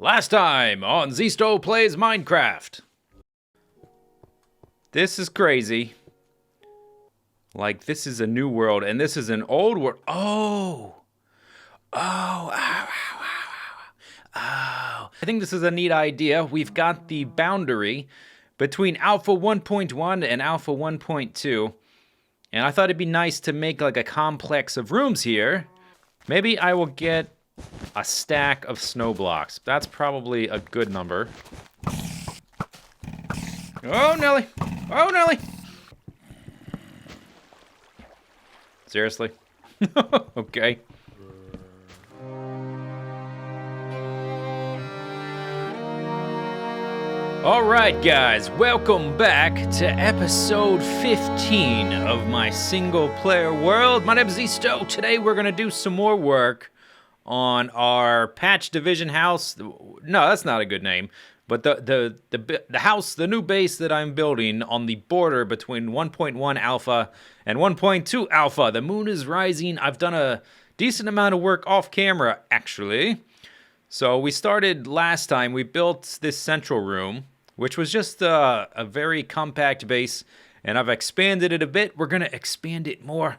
Last time on Zisteau Plays Minecraft. This is crazy. Like, this is a new world, and this is an old world. Oh! I think this is a neat idea. We've got the boundary between Alpha 1.1 and Alpha 1.2. And I thought it'd be nice to make like a complex of rooms here. Maybe I will get a stack of snow blocks. That's probably a good number. Oh, Nelly! Oh, Nelly! Seriously? Okay. Alright guys, welcome back to episode 15 of my single player world. My name is Zisteau. Today we're going to do some more work on our patch division house. No, that's not a good name. But the house, the new base that I'm building on the border between 1.1 alpha and 1.2 alpha. The moon is rising. I've done a decent amount of work off camera, actually. So we started last time. We built this central room, which was just a very compact base, and I've expanded it a bit. We're going to expand it more.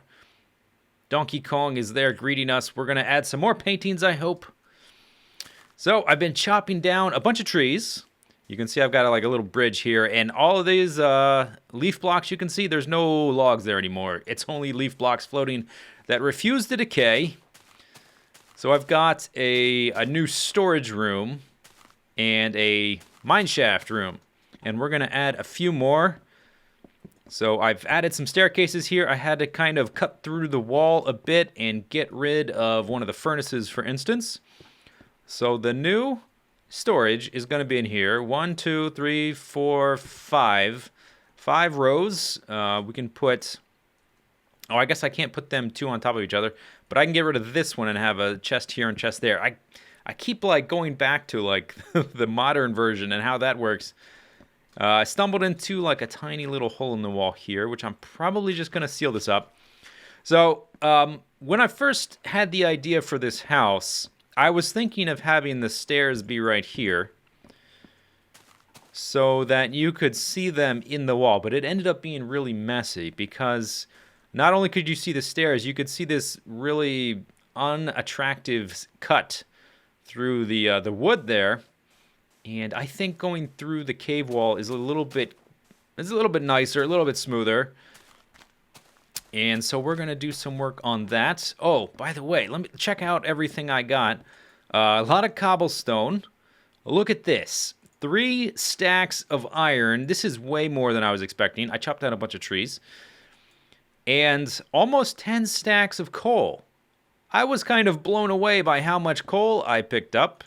Donkey Kong is there greeting us. We're going to add some more paintings, I hope. So I've been chopping down a bunch of trees. You can see I've got like a little bridge here, and all of these leaf blocks you can see, there's no logs there anymore. It's only leaf blocks floating that refuse to decay. So I've got a new storage room and a mineshaft room, and we're gonna add a few more. So I've added some staircases here. I had to kind of cut through the wall a bit and get rid of one of the furnaces, for instance. So the new storage is gonna be in here. 1, 2, 3, 4, 5. 5 rows. We can put, oh, I guess I can't put them two on top of each other, but I can get rid of this one and have a chest here and chest there. I keep like going back to like the modern version and how that works. I stumbled into like a tiny little hole in the wall here, which I'm probably just gonna seal this up. So when I first had the idea for this house, I was thinking of having the stairs be right here so that you could see them in the wall, but it ended up being really messy because not only could you see the stairs, you could see this really unattractive cut through the wood there, and I think going through the cave wall is a little bit nicer, a little bit smoother. And so we're gonna do some work on that. Oh, by the way, let me check out everything I got. A lot of cobblestone. Look at this. 3 stacks of iron. This is way more than I was expecting. I chopped down a bunch of trees. And almost 10 stacks of coal. I was kind of blown away by how much coal I picked up.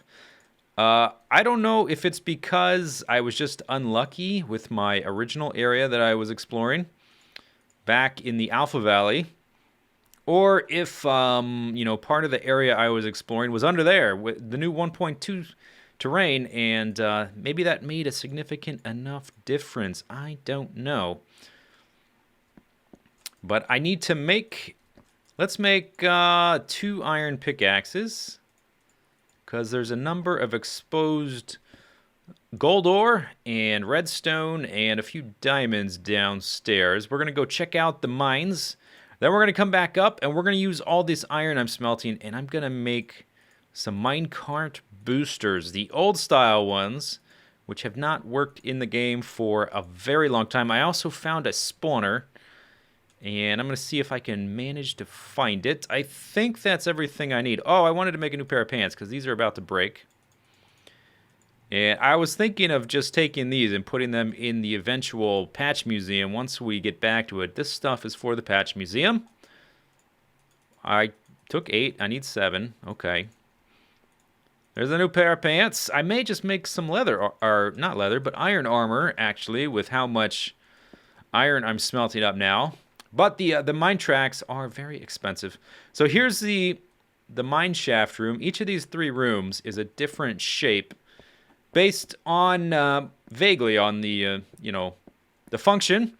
I don't know if it's because I was just unlucky with my original area that I was exploring back in the Alpha Valley, or if, you know, part of the area I was exploring was under there with the new 1.2 terrain, and maybe that made a significant enough difference. I don't know. But I need to make, let's make 2 iron pickaxes, because there's a number of exposed gold ore and redstone and a few diamonds downstairs. We're going to go check out the mines. Then we're going to come back up, and we're going to use all this iron I'm smelting, and I'm going to make some Minecart Boosters, the old style ones, which have not worked in the game for a very long time. I also found a spawner, and I'm going to see if I can manage to find it. I think that's everything I need. Oh, I wanted to make a new pair of pants because these are about to break. And I was thinking of just taking these and putting them in the eventual patch museum once we get back to it. This stuff is for the patch museum. I took 8. I need 7. Okay. There's a new pair of pants. I may just make some leather, or not leather, but iron armor, actually, with how much iron I'm smelting up now. But the mine tracks are very expensive. So here's the mine shaft room. Each of these 3 rooms is a different shape based on, vaguely on the, you know, the function.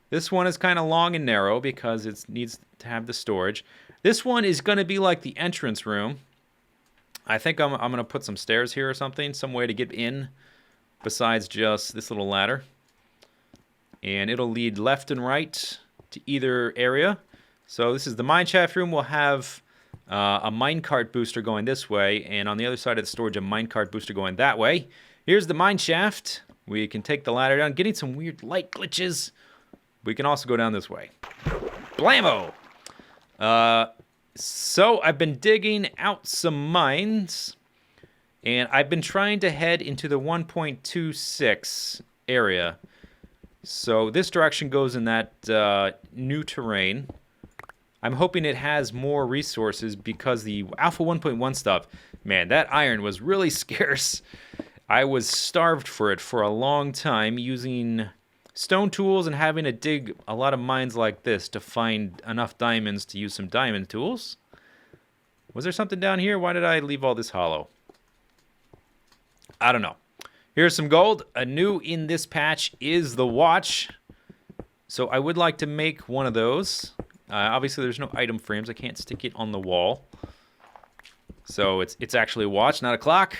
This one is kind of long and narrow because it needs to have the storage. This one is going to be like the entrance room. I think I'm going to put some stairs here or something. Some way to get in besides just this little ladder. And it'll lead left and right to either area. So this is the mine shaft room. We'll have a minecart booster going this way. And on the other side of the storage, a minecart booster going that way. Here's the mine shaft. We can take the ladder down. Getting some weird light glitches. We can also go down this way. Blammo! So I've been digging out some mines. And I've been trying to head into the 1.26 area. So this direction goes in that new terrain. I'm hoping it has more resources because the Alpha 1.1 stuff, man, that iron was really scarce. I was starved for it for a long time using stone tools and having to dig a lot of mines like this to find enough diamonds to use some diamond tools. Was there something down here? Why did I leave all this hollow? I don't know. Here's some gold. New in this patch is the watch. So I would like to make one of those. Obviously, there's no item frames. I can't stick it on the wall. So it's actually a watch, not a clock.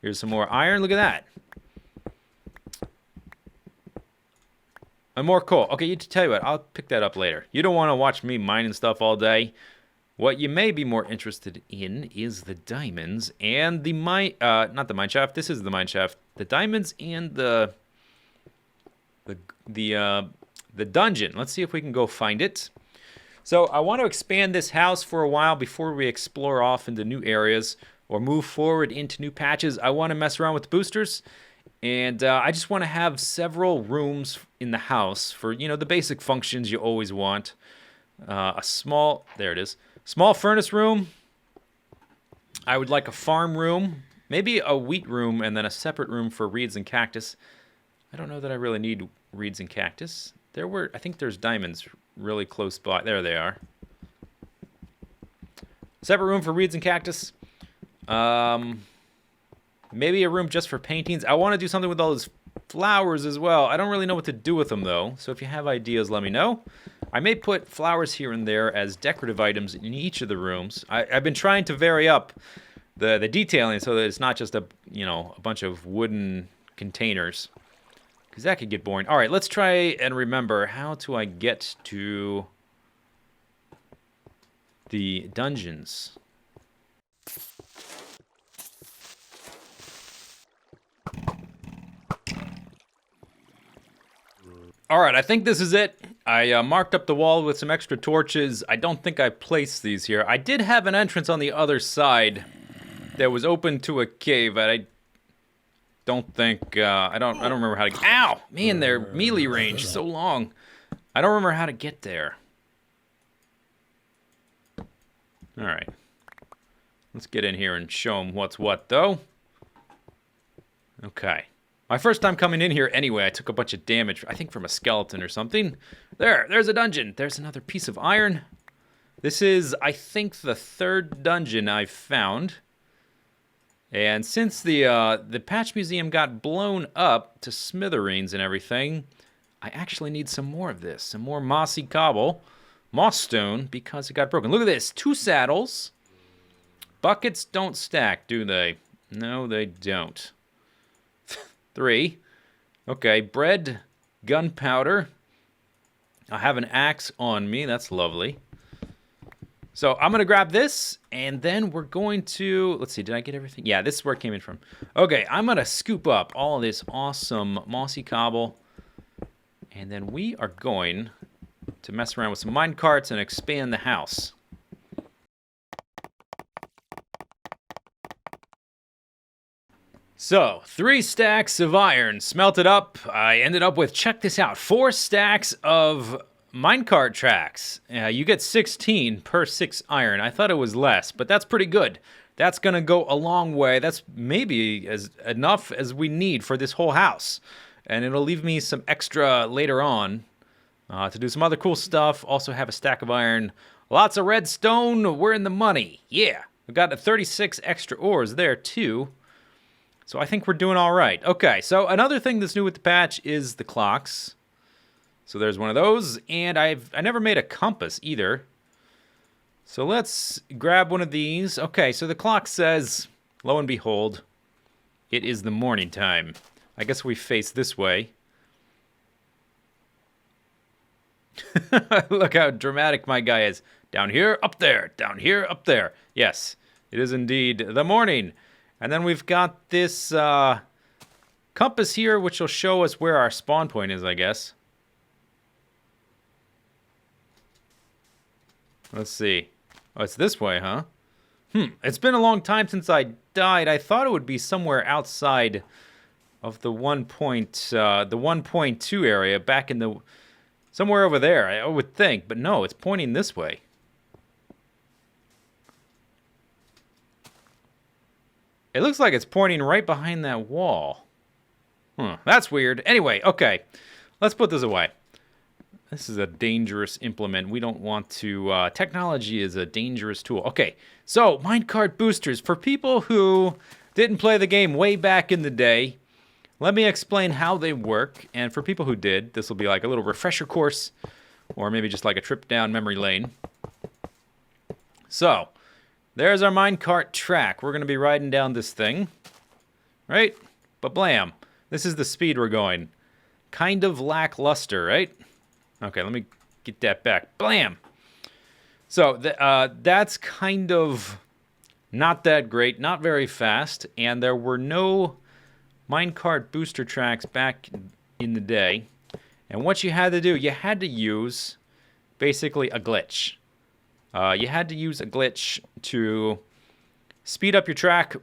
Here's some more iron. Look at that. And more coal. Okay, you tell you what. I'll pick that up later. You don't want to watch me mining stuff all day. What you may be more interested in is the diamonds and the not the mine shaft. This is the mine shaft. The diamonds and the dungeon. Let's see if we can go find it. So I want to expand this house for a while before we explore off into new areas or move forward into new patches. I want to mess around with the boosters, and I just want to have several rooms in the house for, you know, the basic functions you always want. There it is. Small furnace room. I would like a farm room, maybe a wheat room, and then a separate room for reeds and cactus. I don't know that I really need reeds and cactus. I think there's diamonds really close by. There they are. Separate room for reeds and cactus. Maybe a room just for paintings. I want to do something with all those flowers as well. I don't really know what to do with them, though. So if you have ideas, let me know. I may put flowers here and there as decorative items in each of the rooms. I've been trying to vary up the detailing so that it's not just a bunch of wooden containers, because that could get boring. All right, let's try and remember, how do I get to the dungeons? All right, I think this is it. I marked up the wall with some extra torches. I don't think I placed these here. I did have an entrance on the other side that was open to a cave, but I don't think I don't remember how to. Ow, man, their melee range so long. I don't remember how to get there. All right, let's get in here and show them what's what, though. Okay. My first time coming in here anyway, I took a bunch of damage, I think from a skeleton or something. There's a dungeon. There's another piece of iron. This is, I think, the third dungeon I've found. And since the Patch Museum got blown up to smithereens and everything, I actually need some more of this. Some more mossy cobble, moss stone, because it got broken. Look at this, 2 saddles. Buckets don't stack, do they? No, they don't. 3. Okay, bread, gunpowder. I have an axe on me. That's lovely. So I'm going to grab this, and then we're going to... Let's see, did I get everything? Yeah, this is where it came in from. Okay, I'm going to scoop up all of this awesome mossy cobble, and then we are going to mess around with some mine carts and expand the house. So, 3 stacks of iron smelted up. I ended up with, check this out, 4 stacks of minecart tracks. You get 16 per 6 iron. I thought it was less, but that's pretty good. That's going to go a long way. That's maybe enough as we need for this whole house. And it'll leave me some extra later on to do some other cool stuff. Also have a stack of iron. Lots of redstone. We're in the money. Yeah. We've got 36 extra ores there, too. So I think we're doing all right. Okay, so another thing that's new with the patch is the clocks. So there's one of those, and I never made a compass either. So let's grab one of these. Okay, so the clock says, lo and behold, it is the morning time. I guess we face this way. Look how dramatic my guy is. Down here, up there. Down here, up there. Yes, it is indeed the morning. And then we've got this compass here, which will show us where our spawn point is, I guess. Let's see. Oh, it's this way, huh? It's been a long time since I died. I thought it would be somewhere outside of the 1.2 area, back in the... somewhere over there, I would think. But no, it's pointing this way. It looks like it's pointing right behind that wall. That's weird. Anyway, okay. Let's put this away. This is a dangerous implement. We don't want to... technology is a dangerous tool. Okay, so Minecart Boosters. For people who didn't play the game way back in the day, let me explain how they work. And for people who did, this will be like a little refresher course, or maybe just like a trip down memory lane. So, there's our minecart track. We're going to be riding down this thing, right? But blam. This is the speed we're going. Kind of lackluster, right? Okay, let me get that back. Blam! So, that's kind of not that great, not very fast, and there were no minecart booster tracks back in the day. And what you had to do, you had to use basically a glitch. You had to use a glitch to speed up your track,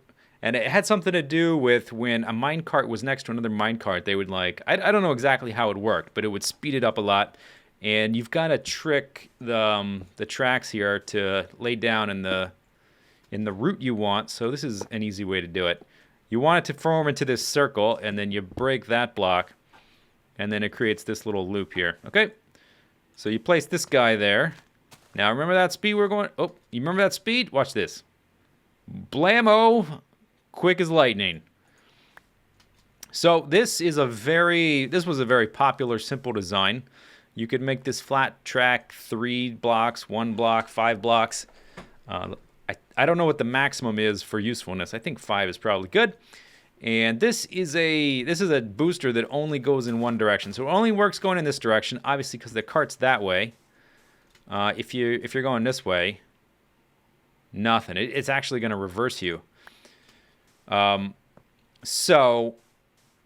and it had something to do with when a minecart was next to another minecart, they would like, I don't know exactly how it worked, but it would speed it up a lot. And you've got to trick the tracks here to lay down in the route you want. So this is an easy way to do it. You want it to form into this circle, and then you break that block, and then it creates this little loop here. Okay? So you place this guy there. Now, remember that speed we're going... Oh, you remember that speed? Watch this. Blammo! Quick as lightning. So this was a very popular, simple design. You could make this flat track 3 blocks, 1 block, 5 blocks. I don't know what the maximum is for usefulness. I think 5 is probably good. And this is a booster that only goes in one direction. So it only works going in this direction, obviously because the cart's that way. If you're going this way, nothing. It's actually going to reverse you. So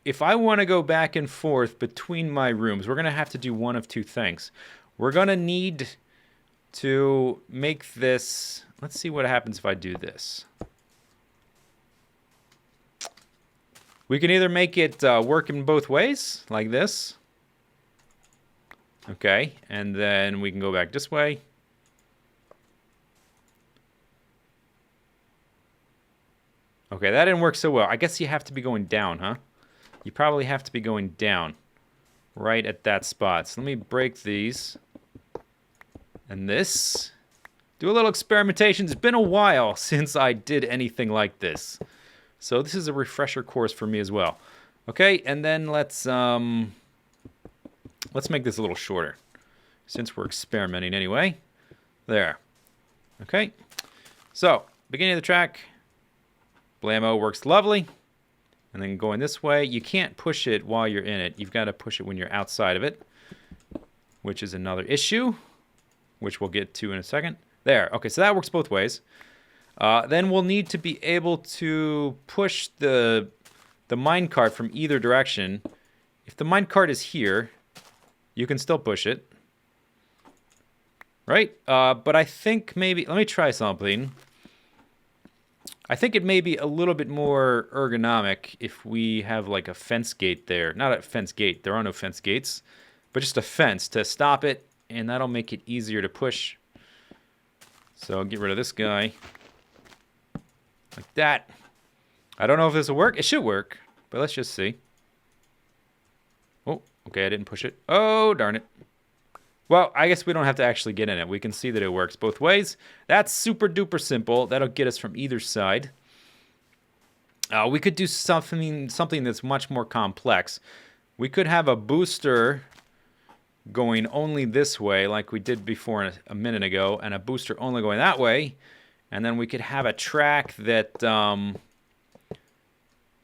if I want to go back and forth between my rooms, we're going to have to do one of two things. We're going to need to make this... Let's see what happens if I do this. We can either make it work in both ways, like this. Okay, and then we can go back this way. Okay, that didn't work so well. I guess you have to be going down, huh? You probably have to be going down right at that spot. So let me break these. And this. Do a little experimentation. It's been a while since I did anything like this. So this is a refresher course for me as well. Okay, and then let's make this a little shorter, since we're experimenting anyway. There. Okay. So, beginning of the track. Blammo works lovely. And then going this way, you can't push it while you're in it. You've got to push it when you're outside of it, which is another issue, which we'll get to in a second. There. Okay, so that works both ways. Then we'll need to be able to push the minecart from either direction. If the minecart is here, you can still push it. Right? But I think maybe... Let me try something. I think it may be a little bit more ergonomic if we have like a fence gate there. Not a fence gate. There are no fence gates. But just a fence to stop it. And that'll make it easier to push. So I'll get rid of this guy. Like that. I don't know if this will work. It should work. But let's just see. Oh, okay, I didn't push it. Oh, darn it. Well, I guess we don't have to actually get in it. We can see that it works both ways. That's super duper simple. That'll get us from either side. We could do something that's much more complex. We could have a booster going only this way like we did before a minute ago, and a booster only going that way. And then we could have a track that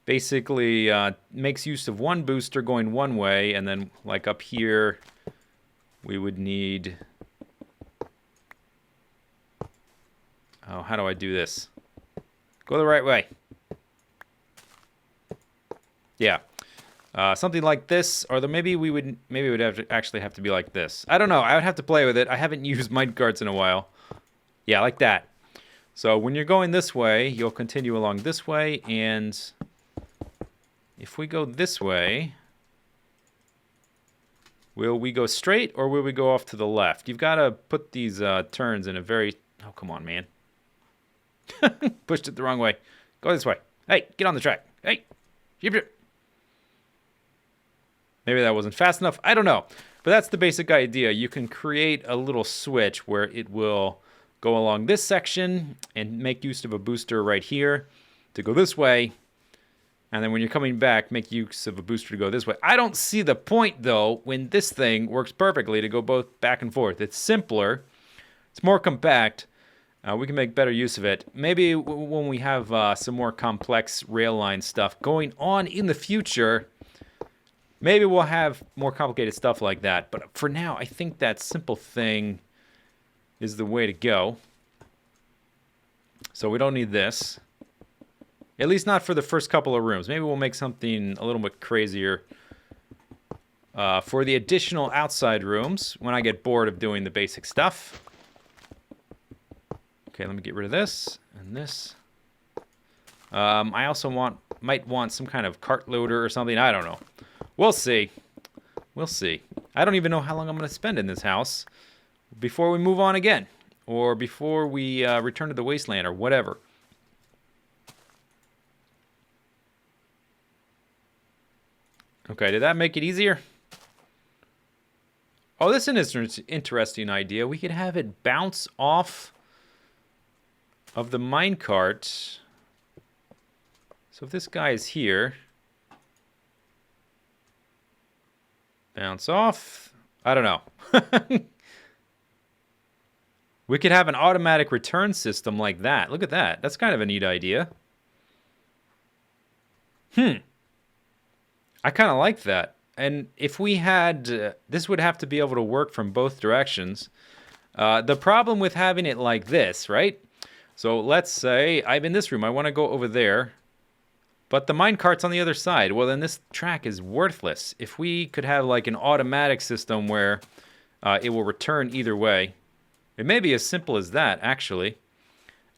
basically makes use of one booster going one way, and then like up here we would need... Oh, how do I do this? Go the right way. Yeah. Something like this, or maybe it would actually have to be like this. I don't know. I would have to play with it. I haven't used minecarts in a while. Yeah, like that. So when you're going this way, you'll continue along this way, and if we go this way, will we go straight or will we go off to the left? You've got to put these turns in a very... Oh, come on, man. Pushed it the wrong way. Go this way. Hey, get on the track. Hey. Maybe that wasn't fast enough. I don't know. But that's the basic idea. You can create a little switch where it will go along this section and make use of a booster right here to go this way. And then when you're coming back, make use of a booster to go this way. I don't see the point, though, when this thing works perfectly to go both back and forth. It's simpler. It's more compact. We can make better use of it. Maybe when we have some more complex rail line stuff going on in the future... Maybe we'll have more complicated stuff like that. But for now, I think that simple thing is the way to go. So we don't need this. At least not for the first couple of rooms. Maybe we'll make something a little bit crazier for the additional outside rooms when I get bored of doing the basic stuff. Okay, let me get rid of this and this. I also might want some kind of cart loader or something. I don't know. We'll see. We'll see. I don't even know how long I'm going to spend in this house before we move on again. Or before we return to the wasteland or whatever. Okay, did that make it easier? Oh, this is an interesting idea. We could have it bounce off of the minecart. So if this guy is here... Bounce off. I don't know. We could have an automatic return system like that. Look at that. That's kind of a neat idea. I kind of like that. And if we had... this would have to be able to work from both directions. The problem with having it like this, right? So let's say I'm in this room. I want to go over there. But the minecart's on the other side. Well, then this track is worthless. If we could have like an automatic system where it will return either way. It may be as simple as that, actually.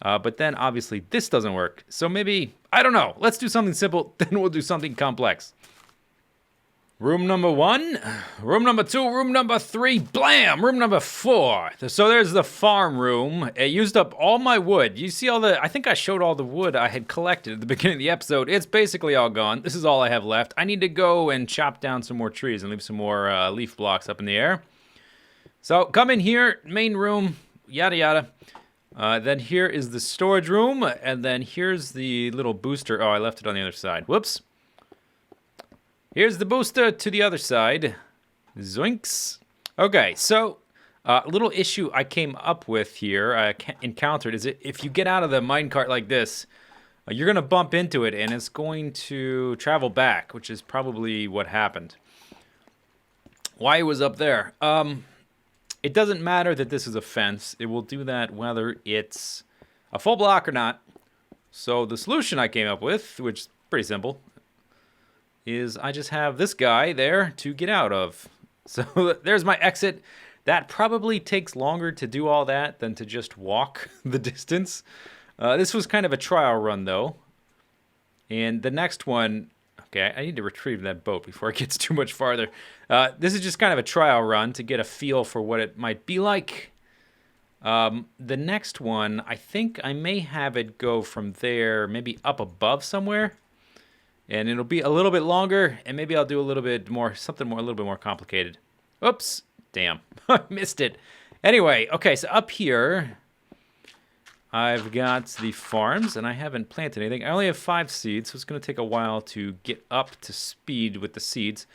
But then, obviously, this doesn't work. So maybe, I don't know. Let's do something simple, then we'll do something complex. Room number 1, room number 2, room number 3, blam! Room number 4. So there's the farm room. It used up all my wood. You see all the, I think I showed all the wood I had collected at the beginning of the episode. It's basically all gone. This is all I have left. I need to go and chop down some more trees and leave some more leaf blocks up in the air. So come in here, main room, yada yada. Then here is the storage room, and then here's the little booster. Oh, I left it on the other side. Whoops. Here's the booster to the other side. Zoinks. Okay, so a little issue I came up with here, I encountered, is if you get out of the minecart like this, you're going to bump into it, and it's going to travel back, which is probably what happened. Why it was up there. It doesn't matter that this is a fence. It will do that whether it's a full block or not. So the solution I came up with, which is pretty simple, is I just have this guy there to get out of. So there's my exit. That probably takes longer to do all that than to just walk the distance. This was kind of a trial run, though. And the next one... Okay, I need to retrieve that boat before it gets too much farther. This is just kind of a trial run to get a feel for what it might be like. The next one, I think I may have it go from there, maybe up above somewhere. And it'll be a little bit longer, and maybe I'll do a little bit more, something more, a little bit more complicated. Oops, damn, I missed it. Anyway, okay, so up here, I've got the farms, and I haven't planted anything. I only have 5 seeds, so it's going to take a while to get up to speed with the seeds.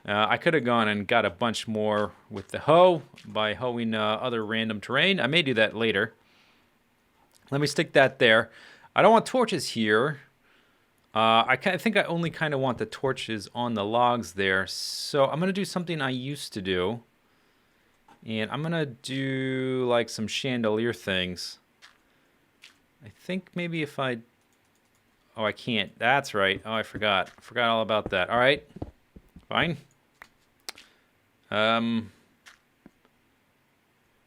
I could have gone and got a bunch more with the hoe by hoeing other random terrain. I may do that later. Let me stick that there. I don't want torches here. I think I only kind of want the torches on the logs there. So I'm going to do something I used to do. And I'm going to do like some chandelier things. I think maybe if I... Oh, I can't. That's right. Oh, I forgot. I forgot all about that. All right. Fine.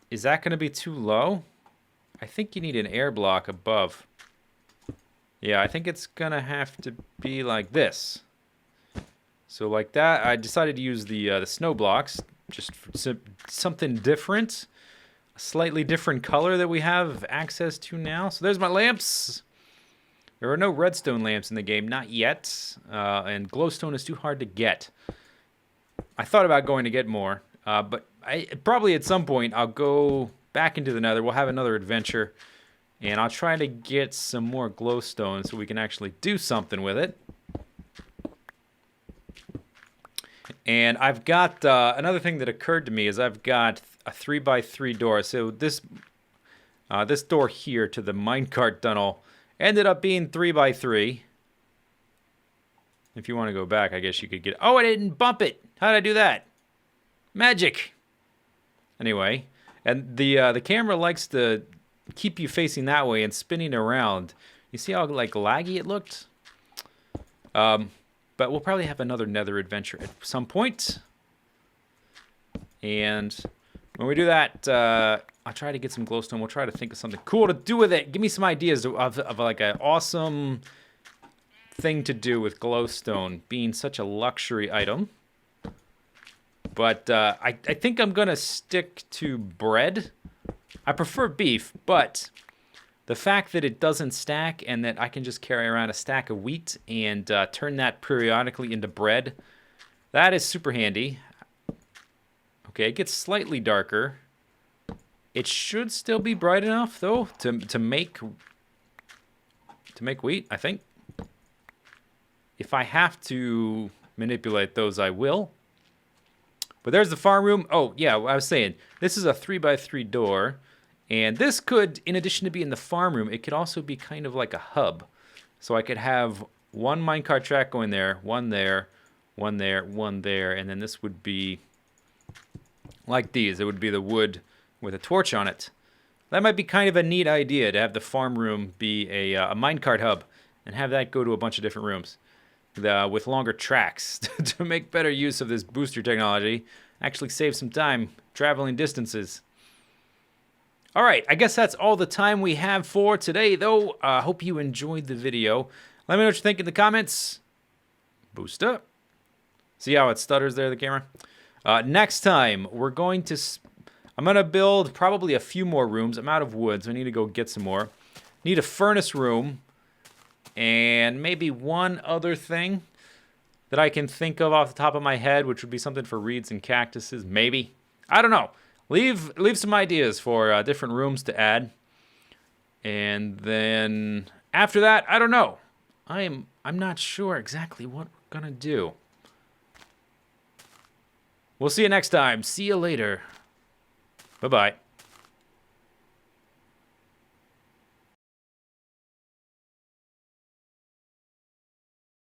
Is that going to be too low? I think you need an air block above. Yeah, I think it's going to have to be like this. So like that, I decided to use the snow blocks, just for something different. A slightly different color that we have access to now. So there's my lamps. There are no redstone lamps in the game, not yet. And glowstone is too hard to get. I thought about going to get more, but probably at some point I'll go back into the nether. We'll have another adventure, and I'll try to get some more glowstone so we can actually do something with it. And I've got another thing that occurred to me is I've got a 3x3 door. So this door here to the minecart tunnel ended up being 3x3. If you want to go back, I guess you could get... Oh, I didn't bump it. How did I do that? Magic. Anyway, and the camera likes to keep you facing that way and spinning around. You see how like laggy it looked? But we'll probably have another nether adventure at some point. And when we do that, I'll try to get some glowstone. We'll try to think of something cool to do with it. Give me some ideas of like an awesome thing to do with glowstone being such a luxury item. But I think I'm going to stick to bread. I prefer beef, but the fact that it doesn't stack and that I can just carry around a stack of wheat and turn that periodically into bread, that is super handy. Okay, it gets slightly darker. It should still be bright enough, though, to make wheat, I think. If I have to manipulate those, I will. But there's the farm room. Oh, yeah, I was saying, this is a 3x3 door. And this could, in addition to being the farm room, it could also be kind of like a hub. So I could have one minecart track going there, one there, one there, one there. And then this would be like these. It would be the wood with a torch on it. That might be kind of a neat idea to have the farm room be a minecart hub and have that go to a bunch of different rooms. With longer tracks to make better use of this booster technology. Actually save some time traveling distances. All right, I guess that's all the time we have for today, though. I hope you enjoyed the video. Let me know what you think in the comments. Boost up. See how it stutters there, the camera? Next time, I'm going to build probably a few more rooms. I'm out of wood, so I need to go get some more. Need a furnace room. And maybe one other thing that I can think of off the top of my head, which would be something for reeds and cactuses, maybe. I don't know. Leave some ideas for different rooms to add. And then after that, I don't know. I'm not sure exactly what we're gonna do. We'll see you next time. See you later. Bye-bye.